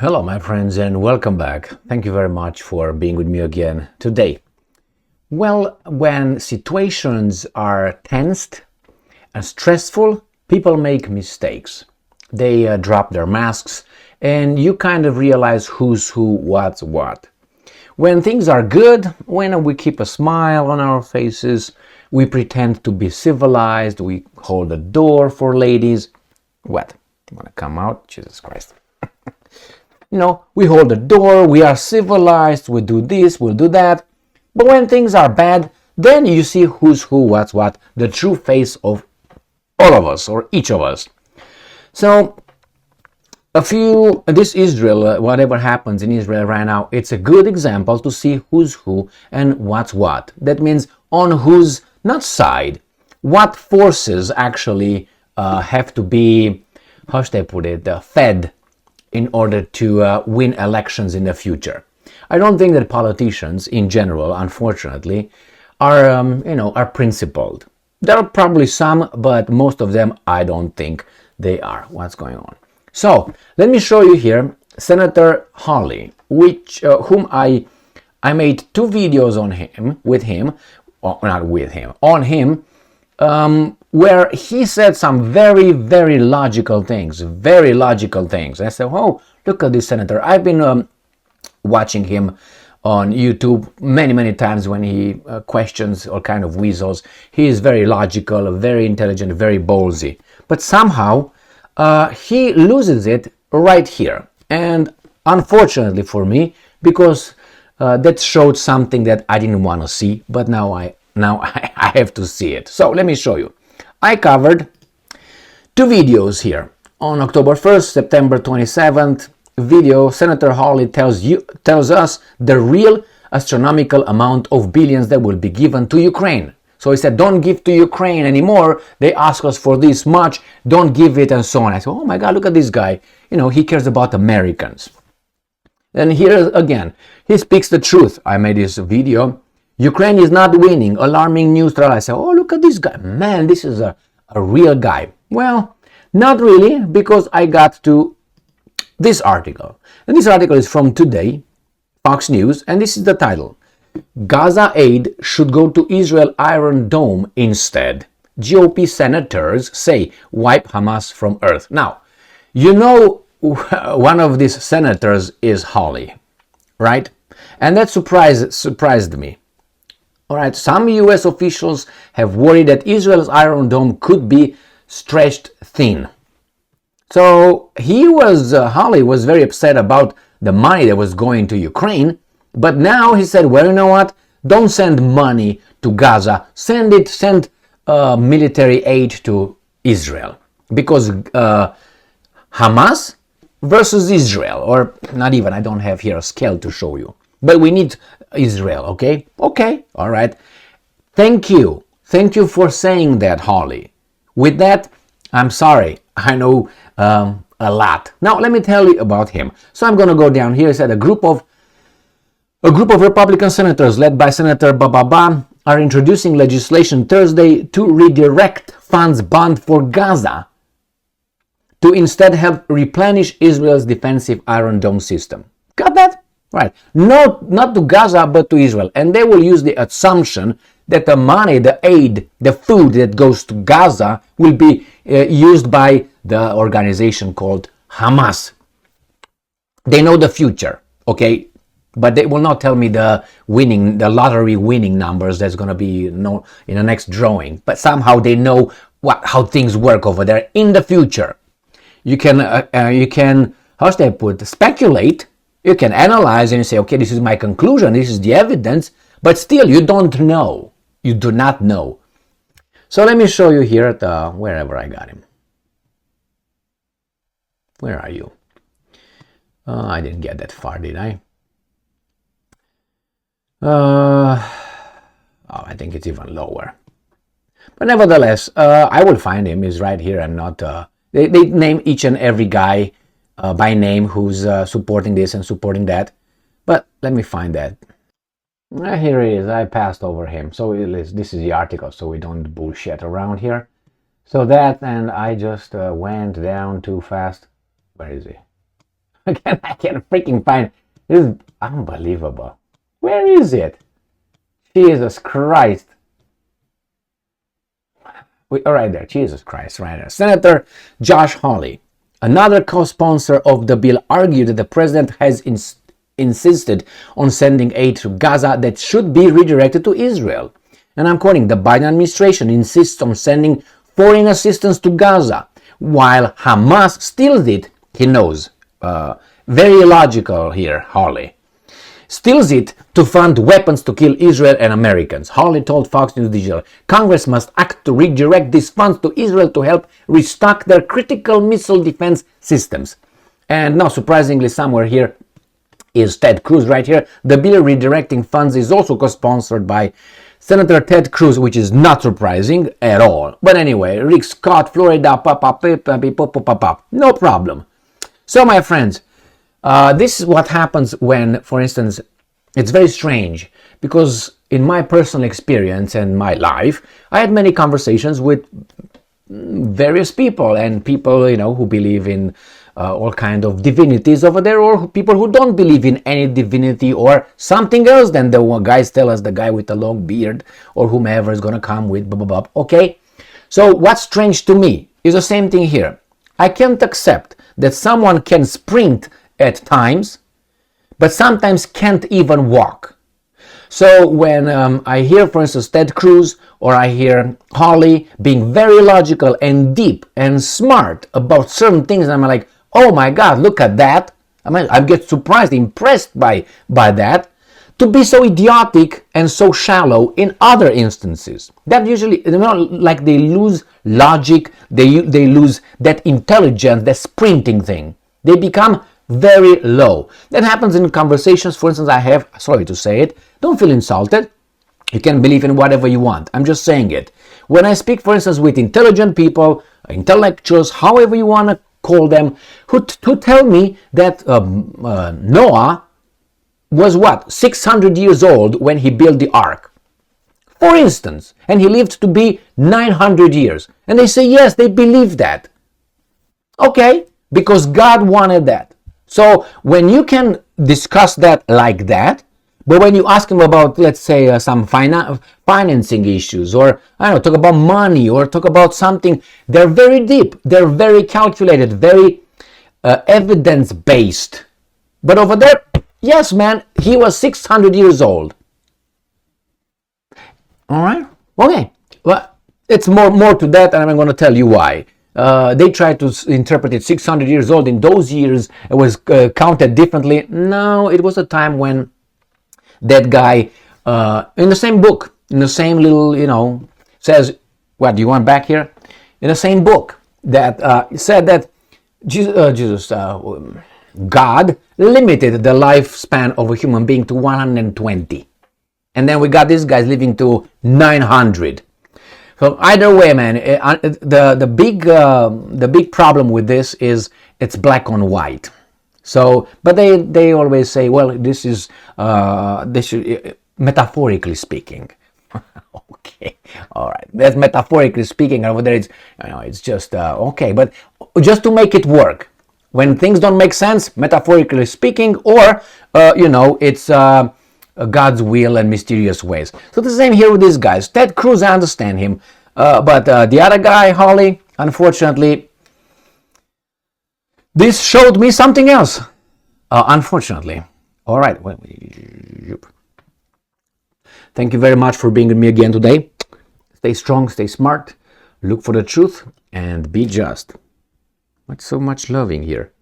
Hello, my friends, and welcome back. Thank you very much for being with me again today. Well, when situations are tensed and stressful, people make mistakes. They drop their masks, and you kind of realize who's who, what's what. When things are good, when we keep a smile on our faces, we pretend to be civilized, we hold the door for ladies. What? You want to come out? Jesus Christ. We hold the door, we are civilized, we do this, we'll do that. But when things are bad, then you see who's who, what's what, the true face of all of us, or each of us. So, this Israel, whatever happens in Israel right now, it's a good example to see who's who and what's what. That means on whose, not side, what forces actually have to be, how should I put it, fed in order to win elections in the future. I don't think that politicians in general, unfortunately, are principled. There are probably some, but most of them I don't think they are. What's going on? So let me show you here Senator Hawley, whom I made two videos on him, where he said some very, very logical things. I said, oh, look at this senator. I've been watching him on YouTube many, many times when he questions all kind of weasels. He is very logical, very intelligent, very ballsy. But somehow he loses it right here. And unfortunately for me, because that showed something that I didn't want to see, but now I have to see it. So let me show you. I covered two videos here. On October 1st, September 27th video, Senator Hawley tells us the real astronomical amount of billions that will be given to Ukraine. So he said, don't give to Ukraine anymore. They ask us for this much. Don't give it, and so on. I said, oh my God, look at this guy. He cares about Americans. And here again, he speaks the truth. I made this video. Ukraine is not winning. Alarming news. I said, oh, look at this guy. Man, this is a real guy. Well, not really, because I got to this article. And this article is from today, Fox News, and this is the title. Gaza aid should go to Israel Iron Dome instead. GOP senators say wipe Hamas from earth. Now, one of these senators is Hawley, right? And that surprised me. All right, some U.S. officials have worried that Israel's Iron Dome could be stretched thin. So Hawley was very upset about the money that was going to Ukraine, but now he said, well, you know what? Don't send money to Gaza. Send military aid to Israel, because Hamas versus Israel, or not even. I don't have here a scale to show you. But we need Israel, okay? Okay, all right. Thank you. Thank you for saying that, Hawley. With that, I'm sorry. I know a lot. Now, let me tell you about him. So I'm going to go down here. It said a group of Republican senators led by Senator Bababa are introducing legislation Thursday to redirect funds bound for Gaza to instead help replenish Israel's defensive Iron Dome system. Got that? Right. Not to Gaza, but to Israel. And they will use the assumption that the money, the aid, the food that goes to Gaza will be used by the organization called Hamas. They know the future, okay? But they will not tell me the lottery winning numbers that's going to be in the next drawing. But somehow they know how things work over there in the future. You can how should I put, speculate. You can analyze and you say, okay, this is my conclusion, this is the evidence, but still you don't know. You do not know. So let me show you here at wherever I got him. Where are you? I didn't get that far, did I? I think it's even lower. But nevertheless, I will find him. He's right here. I'm not... They name each and every guy by name who's supporting this and supporting that. But let me find that. Here he is. I passed over him. So this is the article, so we don't bullshit around here. So that, and I just went down too fast. Where is he? I can't freaking find this. Is unbelievable. Where is it? Jesus Christ. Right there, Jesus Christ, right there. Senator Josh Hawley, another co-sponsor of the bill, argued that the president has insisted on sending aid to Gaza that should be redirected to Israel. And I'm quoting, the Biden administration insists on sending foreign assistance to Gaza, while Hamas steals it, he knows. Very illogical here, Hawley. Steals it to fund weapons to kill Israel and Americans. Hawley told Fox News Digital, Congress must act to redirect these funds to Israel to help restock their critical missile defense systems. And now, surprisingly, somewhere here is Ted Cruz right here. The bill redirecting funds is also co-sponsored by Senator Ted Cruz, which is not surprising at all. But anyway, Rick Scott, Florida, no problem. So, my friends, this is what happens when, for instance, it's very strange because in my personal experience and my life, I had many conversations with various people and people, who believe in all kind of divinities over there, or people who don't believe in any divinity or something else than the guys tell us, the guy with the long beard or whomever is going to come with blah, blah, blah. Okay? So what's strange to me is the same thing here. I can't accept that someone can sprint at times, but sometimes can't even walk. So when I hear, for instance, Ted Cruz or I hear Hawley being very logical and deep and smart about certain things, I'm like, oh my God, look at that. I get surprised, impressed by that. To be so idiotic and so shallow in other instances. That usually, like they lose logic, they lose that intelligence, that sprinting thing. They become very low. That happens in conversations, for instance, I have, sorry to say it, don't feel insulted. You can believe in whatever you want. I'm just saying it. When I speak, for instance, with intelligent people, intellectuals, however you want to call them, who tell me that Noah was 600 years old when he built the ark, for instance, and he lived to be 900 years. And they say, yes, they believe that. Okay, because God wanted that. So when you can discuss that like that, but when you ask them about, let's say, some financing issues, or talk about money, or talk about something, they're very deep, they're very calculated, very evidence-based. But over there, yes, man, he was 600 years old. All right? Okay. Well, it's more to that, and I'm going to tell you why. They tried to interpret it 600 years old. In those years, it was counted differently. No, it was a time when that guy, in the same book, in the same little, says, what, do you want back here? In the same book that said that God limited the lifespan of a human being to 120. And then we got these guys living to 900. So either way, man, the big problem with this is it's black on white. So, but they always say, well, this is metaphorically speaking. Okay, all right. That's metaphorically speaking. Over there, it's just okay. But just to make it work, when things don't make sense, metaphorically speaking, or it's God's will and mysterious ways. So the same here with these guys. Ted Cruz, I understand him, but the other guy, Hawley, unfortunately, this showed me something else. Unfortunately. All right. Well, thank you very much for being with me again today. Stay strong, stay smart, look for the truth, and be just. What's so much loving here?